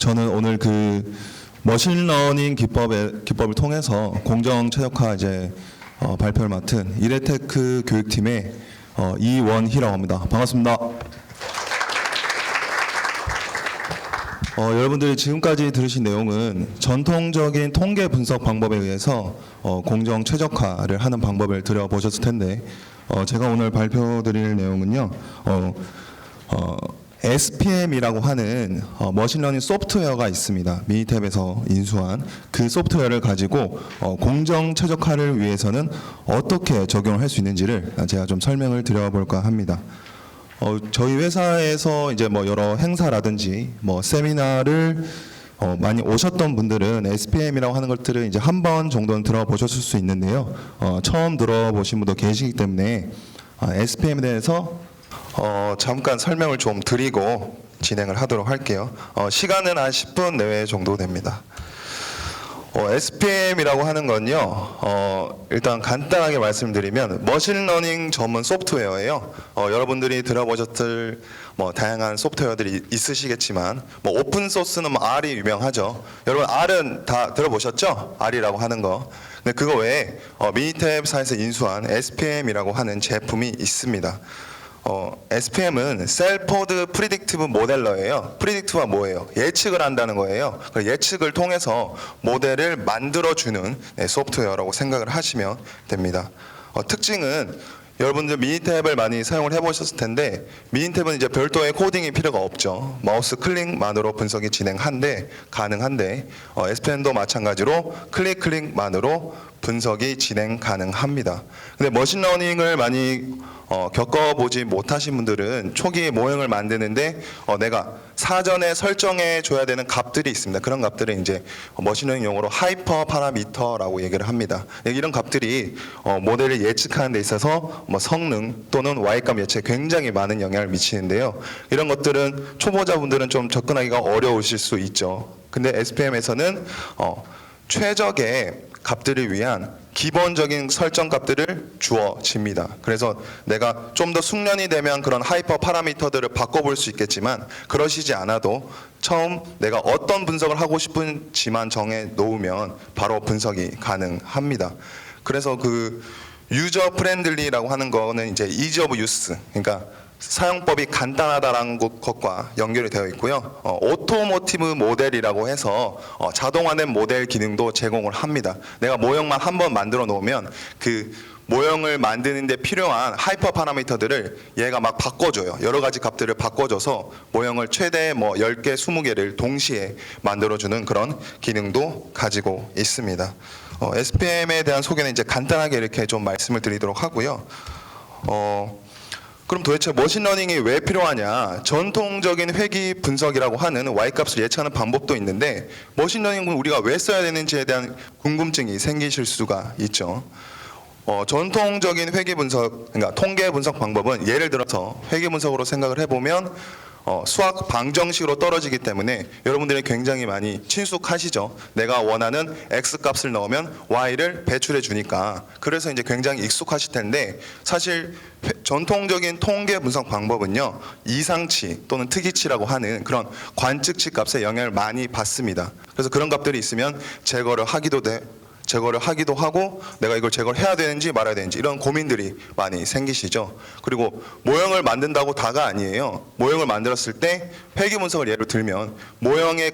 저는 오늘 그 머신러닝 기법을 통해서 공정 최적화 발표를 맡은 이레테크 교육팀의 이원희라고 합니다. 반갑습니다. 여러분들이 지금까지 들으신 내용은 전통적인 통계 분석 방법에 의해서 공정 최적화를 하는 방법을 들여보셨을 텐데, 제가 오늘 발표드릴 내용은요, SPM이라고 하는 머신러닝 소프트웨어가 있습니다. 미니탭에서 인수한 그 소프트웨어를 가지고 공정 최적화를 위해서는 어떻게 적용을 할 수 있는지를 제가 좀 설명을 드려볼까 합니다. 저희 회사에서 이제 여러 행사라든지 세미나를 많이 오셨던 분들은 SPM이라고 하는 것들을 이제 한 번 정도는 들어보셨을 수 있는데요. 처음 들어보신 분도 계시기 때문에 SPM에 대해서 잠깐 설명을 좀 드리고 진행을 하도록 할게요. 시간은 한 10분 내외 정도 됩니다. SPM이라고 하는 건요, 일단 간단하게 말씀드리면 머신러닝 전문 소프트웨어예요. 여러분들이 들어보셨을 다양한 소프트웨어들이 있으시겠지만 오픈소스는 R이 유명하죠. 여러분 R은 다 들어보셨죠? R이라고 하는 거. 근데 그거 외에 미니탭사에서 인수한 SPM이라고 하는 제품이 있습니다. SPM은 셀포드 프리딕티브 모델러예요. 프리딕티브가 뭐예요? 예측을 한다는 거예요. 예측을 통해서 모델을 만들어주는 소프트웨어라고 생각을 하시면 됩니다. 특징은 여러분들 미니탭을 많이 사용을 해보셨을 텐데, 미니탭은 이제 별도의 코딩이 필요가 없죠. 마우스 클릭만으로 분석이 가능한데 SPM도 마찬가지로 클릭만으로 분석이 진행 가능합니다. 근데 머신러닝을 많이 겪어보지 못하신 분들은 초기 모형을 만드는데 내가 사전에 설정해 줘야 되는 값들이 있습니다. 그런 값들을 이제 머신러닝 용어로 하이퍼 파라미터라고 얘기를 합니다. 이런 값들이 모델을 예측하는 데 있어서 성능 또는 Y값 예측에 굉장히 많은 영향을 미치는데요. 이런 것들은 초보자분들은 좀 접근하기가 어려우실 수 있죠. 근데 SPM에서는 최적의 값들을 위한 기본적인 설정 값들을 주어집니다. 그래서 내가 좀 더 숙련이 되면 그런 하이퍼 파라미터들을 바꿔볼 수 있겠지만, 그러시지 않아도 처음 내가 어떤 분석을 하고 싶은지만 정해 놓으면 바로 분석이 가능합니다. 그래서 그 유저 프렌들리라고 하는 거는 이제 이지 오브 유스, 그러니까 사용법이 간단하다라는 것과 연결이 되어 있고요. 오토모티브 모델이라고 해서 자동화된 모델 기능도 제공을 합니다. 내가 모형만 한번 만들어 놓으면 그 모형을 만드는 데 필요한 하이퍼 파라미터들을 얘가 막 바꿔줘요. 여러 가지 값들을 바꿔줘서 모형을 최대 10개, 20개를 동시에 만들어주는 그런 기능도 가지고 있습니다. SPM에 대한 소개는 이제 간단하게 이렇게 좀 말씀을 드리도록 하고요. 그럼 도대체 머신러닝이 왜 필요하냐? 전통적인 회귀 분석이라고 하는 Y값을 예측하는 방법도 있는데, 머신러닝은 우리가 왜 써야 되는지에 대한 궁금증이 생기실 수가 있죠. 전통적인 회귀 분석, 그러니까 통계 분석 방법은 예를 들어서 회귀 분석으로 생각을 해보면 수학 방정식으로 떨어지기 때문에 여러분들이 굉장히 많이 친숙하시죠. 내가 원하는 X값을 넣으면 Y를 배출해 주니까. 그래서 이제 굉장히 익숙하실 텐데, 사실 전통적인 통계 분석 방법은요, 이상치 또는 특이치라고 하는 그런 관측치 값에 영향을 많이 받습니다. 그래서 그런 값들이 있으면 제거를 하기도 하고 내가 이걸 제거를 해야 되는지 말아야 되는지 이런 고민들이 많이 생기시죠. 그리고 모형을 만든다고 다가 아니에요. 모형을 만들었을 때 회귀 분석을 예로 들면 모형의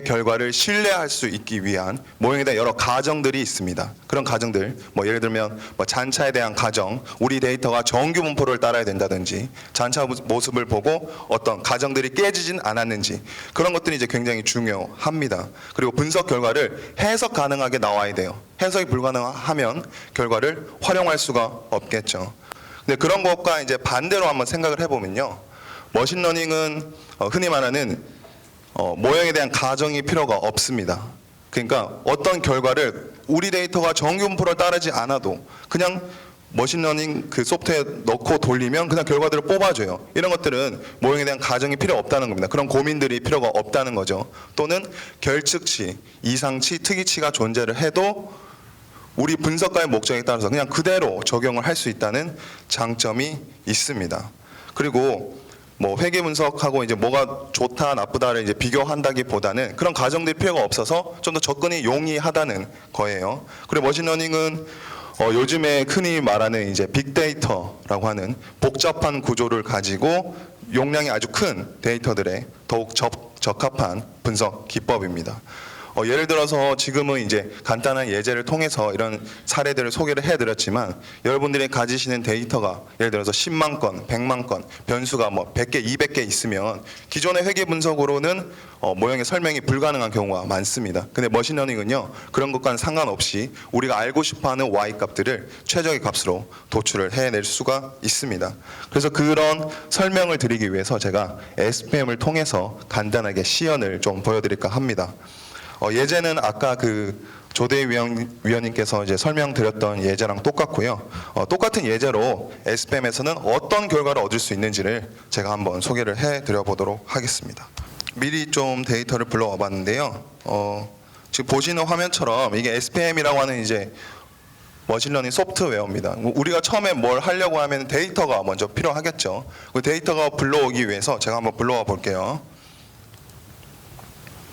결과를 신뢰할 수 있기 위한 모형에 대한 여러 가정들이 있습니다. 그런 가정들, 예를 들면 잔차에 대한 가정, 우리 데이터가 정규 분포를 따라야 된다든지, 잔차 모습을 보고 어떤 가정들이 깨지진 않았는지, 그런 것들이 이제 굉장히 중요합니다. 그리고 분석 결과를 해석 가능하게 나와야 돼요. 해석이 불가능하면 결과를 활용할 수가 없겠죠. 근데 그런 것과 이제 반대로 한번 생각을 해보면요, 머신러닝은 흔히 말하는 모형에 대한 가정이 필요가 없습니다. 그러니까 어떤 결과를 우리 데이터가 정규 분포를 따르지 않아도 그냥 머신러닝 그 소프트웨어에 넣고 돌리면 그냥 결과들을 뽑아줘요. 이런 것들은 모형에 대한 가정이 필요 없다는 겁니다. 그런 고민들이 필요가 없다는 거죠. 또는 결측치, 이상치, 특이치가 존재를 해도 우리 분석가의 목적에 따라서 그냥 그대로 적용을 할 수 있다는 장점이 있습니다. 그리고 뭐 회계 분석하고 이제 뭐가 좋다 나쁘다를 이제 비교한다기보다는 그런 과정들이 필요가 없어서 좀 더 접근이 용이하다는 거예요. 그리고 머신러닝은 요즘에 흔히 말하는 이제 빅데이터라고 하는 복잡한 구조를 가지고 용량이 아주 큰 데이터들에 더욱 적합한 분석 기법입니다. 예를 들어서 지금은 이제 간단한 예제를 통해서 이런 사례들을 소개를 해드렸지만 여러분들이 가지시는 데이터가 예를 들어서 10만 건, 100만 건, 변수가 뭐 100개, 200개 있으면 기존의 회계 분석으로는 모형의 설명이 불가능한 경우가 많습니다. 근데 머신러닝은요 그런 것과는 상관없이 우리가 알고 싶어하는 y 값들을 최적의 값으로 도출을 해낼 수가 있습니다. 그래서 그런 설명을 드리기 위해서 제가 SPM을 통해서 간단하게 시연을 좀 보여드릴까 합니다. 예제는 아까 그 조대희 위원님께서 이제 설명드렸던 예제랑 똑같고요. 똑같은 예제로 SPM에서는 어떤 결과를 얻을 수 있는지를 제가 한번 소개를 해드려 보도록 하겠습니다. 미리 좀 데이터를 불러와 봤는데요. 지금 보시는 화면처럼 이게 SPM이라고 하는 이제 머신러닝 소프트웨어입니다. 우리가 처음에 뭘 하려고 하면 데이터가 먼저 필요하겠죠. 그 데이터가 불러오기 위해서 제가 한번 불러와 볼게요.